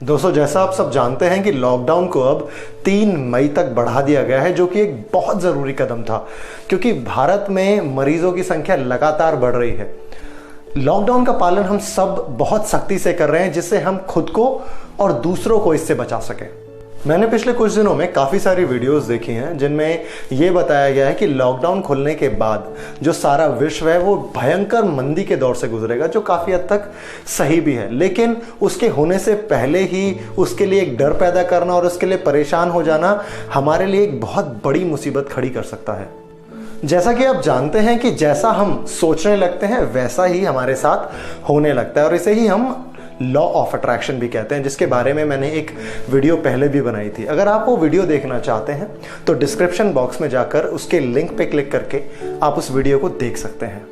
दोस्तों, जैसा आप सब जानते हैं कि लॉकडाउन को अब 3 मई तक बढ़ा दिया गया है, जो कि एक बहुत ज़रूरी कदम था क्योंकि भारत में मरीजों की संख्या लगातार बढ़ रही है। लॉकडाउन का पालन हम सब बहुत सख्ती से कर रहे हैं जिससे हम खुद को और दूसरों को इससे बचा सकें। मैंने पिछले कुछ दिनों में काफ़ी सारी वीडियोस देखी हैं जिनमें ये बताया गया है कि लॉकडाउन खुलने के बाद जो सारा विश्व है वो भयंकर मंदी के दौर से गुजरेगा, जो काफ़ी हद तक सही भी है। लेकिन उसके होने से पहले ही उसके लिए एक डर पैदा करना और उसके लिए परेशान हो जाना हमारे लिए एक बहुत बड़ी मुसीबत खड़ी कर सकता है। जैसा कि आप जानते हैं कि जैसा हम सोचने लगते हैं वैसा ही हमारे साथ होने लगता है, और इसे ही हम लॉ ऑफ अट्रैक्शन भी कहते हैं, जिसके बारे में मैंने एक वीडियो पहले भी बनाई थी। अगर आप वो वीडियो देखना चाहते हैं तो डिस्क्रिप्शन बॉक्स में जाकर उसके लिंक पे क्लिक करके आप उस वीडियो को देख सकते हैं।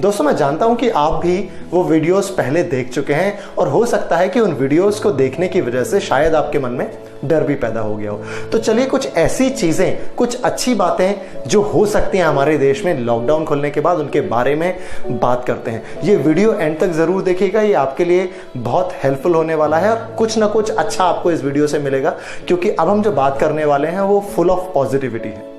दोस्तों, मैं जानता हूं कि आप भी वो वीडियोस पहले देख चुके हैं और हो सकता है कि उन वीडियोस को देखने की वजह से शायद आपके मन में डर भी पैदा हो गया हो। तो चलिए कुछ ऐसी चीजें, कुछ अच्छी बातें जो हो सकती हैं हमारे देश में लॉकडाउन खुलने के बाद, उनके बारे में बात करते हैं। ये वीडियो एंड तक जरूर देखिएगा, ये आपके लिए बहुत हेल्पफुल होने वाला है और कुछ ना कुछ अच्छा आपको इस वीडियो से मिलेगा क्योंकि अब हम जो बात करने वाले हैं वो फुल ऑफ पॉजिटिविटी है।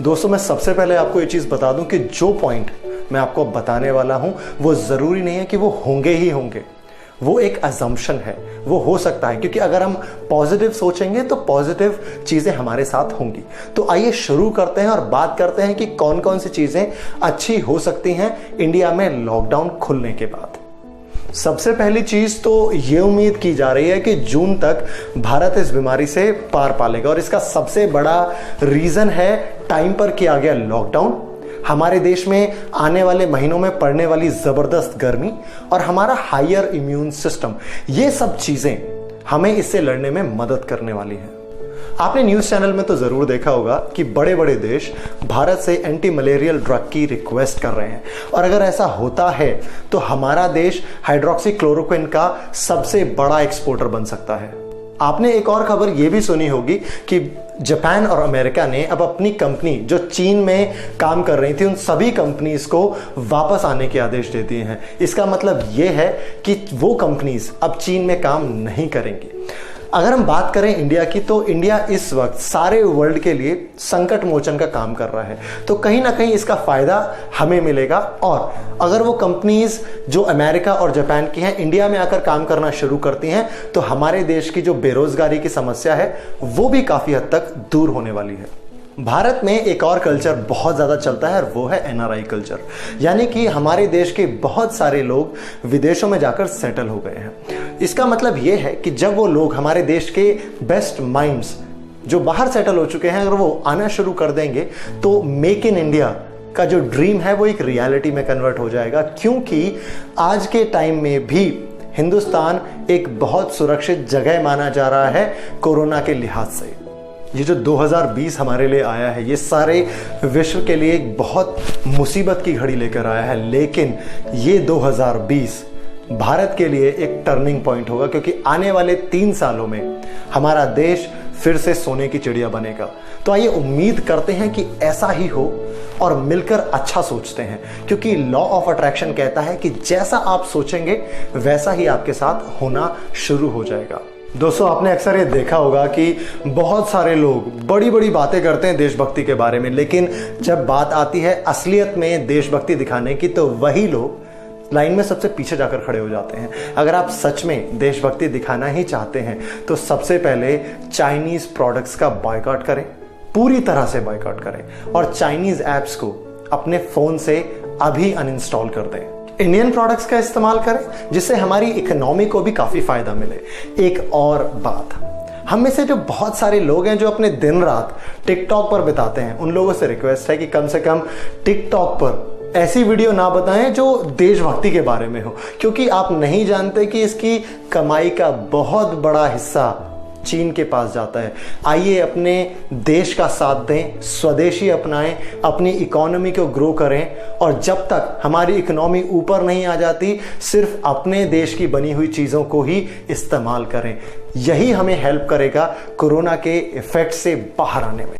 दोस्तों, मैं सबसे पहले आपको ये चीज बता दूं कि जो पॉइंट मैं आपको बताने वाला हूं वो जरूरी नहीं है कि वो होंगे ही होंगे, वो एक अजम्पशन है, वो हो सकता है क्योंकि अगर हम पॉजिटिव सोचेंगे तो पॉजिटिव चीजें हमारे साथ होंगी। तो आइए शुरू करते हैं और बात करते हैं कि कौन कौन सी चीजें अच्छी हो सकती हैं इंडिया में लॉकडाउन खुलने के बाद। सबसे पहली चीज तो ये उम्मीद की जा रही है कि जून तक भारत इस बीमारी से पार पा लेगा, और इसका सबसे बड़ा रीजन है टाइम पर किया गया लॉकडाउन, हमारे देश में आने वाले महीनों में पड़ने वाली जबरदस्त गर्मी और हमारा हायर इम्यून सिस्टम। ये सब चीजें हमें इससे लड़ने में मदद करने वाली हैं। आपने न्यूज चैनल में तो जरूर देखा होगा कि बड़े बड़े देश भारत से एंटी मलेरियल ड्रग की रिक्वेस्ट कर रहे हैं, और अगर ऐसा होता है तो हमारा देश हाइड्रोक्सीक्लोरोक्विन का सबसे बड़ा एक्सपोर्टर बन सकता है। आपने एक और खबर यह भी सुनी होगी कि जापान और अमेरिका ने अब अपनी कंपनी जो चीन में काम कर रही थी उन सभी कंपनीज को वापस आने के आदेश दे दिए हैं। इसका मतलब यह है कि वो कंपनीज अब चीन में काम नहीं करेंगी। अगर हम बात करें इंडिया की, तो इंडिया इस वक्त सारे वर्ल्ड के लिए संकट मोचन का काम कर रहा है, तो कहीं ना कहीं इसका फायदा हमें मिलेगा। और अगर वो कंपनीज जो अमेरिका और जापान की हैं इंडिया में आकर काम करना शुरू करती हैं तो हमारे देश की जो बेरोजगारी की समस्या है वो भी काफी हद तक दूर होने वाली है। भारत में एक और कल्चर बहुत ज़्यादा चलता है और वो है एनआरआई कल्चर, यानी कि हमारे देश के बहुत सारे लोग विदेशों में जाकर सेटल हो गए हैं। इसका मतलब ये है कि जब वो लोग, हमारे देश के बेस्ट माइंड्स जो बाहर सेटल हो चुके हैं, अगर वो आना शुरू कर देंगे तो मेक इन इंडिया का जो ड्रीम है वो एक रियलिटी में कन्वर्ट हो जाएगा, क्योंकि आज के टाइम में भी हिंदुस्तान एक बहुत सुरक्षित जगह माना जा रहा है कोरोना के लिहाज से। ये जो 2020 हमारे लिए आया है ये सारे विश्व के लिए एक बहुत मुसीबत की घड़ी लेकर आया है, लेकिन ये 2020 भारत के लिए एक टर्निंग पॉइंट होगा क्योंकि आने वाले 3 सालों में हमारा देश फिर से सोने की चिड़िया बनेगा। तो आइए उम्मीद करते हैं कि ऐसा ही हो और मिलकर अच्छा सोचते हैं, क्योंकि लॉ ऑफ अट्रैक्शन कहता है कि जैसा आप सोचेंगे वैसा ही आपके साथ होना शुरू हो जाएगा। दोस्तों, आपने अक्सर ये देखा होगा कि बहुत सारे लोग बड़ी बड़ी बातें करते हैं देशभक्ति के बारे में, लेकिन जब बात आती है असलियत में देशभक्ति दिखाने की तो वही लोग लाइन में सबसे पीछे जाकर खड़े हो जाते हैं। अगर आप सच में देशभक्ति दिखाना ही चाहते हैं तो सबसे पहले चाइनीज प्रोडक्ट्स का बॉयकॉट करें, पूरी तरह से बॉयकॉट करें, और चाइनीज ऐप्स को अपने फोन से अभी अनइंस्टॉल कर दें। इंडियन प्रोडक्ट्स का इस्तेमाल करें जिससे हमारी इकोनॉमी को भी काफी फायदा मिले। एक और बात, हम में से जो बहुत सारे लोग हैं जो अपने दिन रात टिकटॉक पर बिताते हैं, उन लोगों से रिक्वेस्ट है कि कम से कम टिकटॉक पर ऐसी वीडियो ना बताएं जो देशभक्ति के बारे में हो, क्योंकि आप नहीं जानते कि इसकी कमाई का बहुत बड़ा हिस्सा चीन के पास जाता है। आइए अपने देश का साथ दें, स्वदेशी अपनाएं, अपनी इकोनॉमी को ग्रो करें, और जब तक हमारी इकोनॉमी ऊपर नहीं आ जाती सिर्फ अपने देश की बनी हुई चीज़ों को ही इस्तेमाल करें। यही हमें हेल्प करेगा कोरोना के इफेक्ट से बाहर आने में।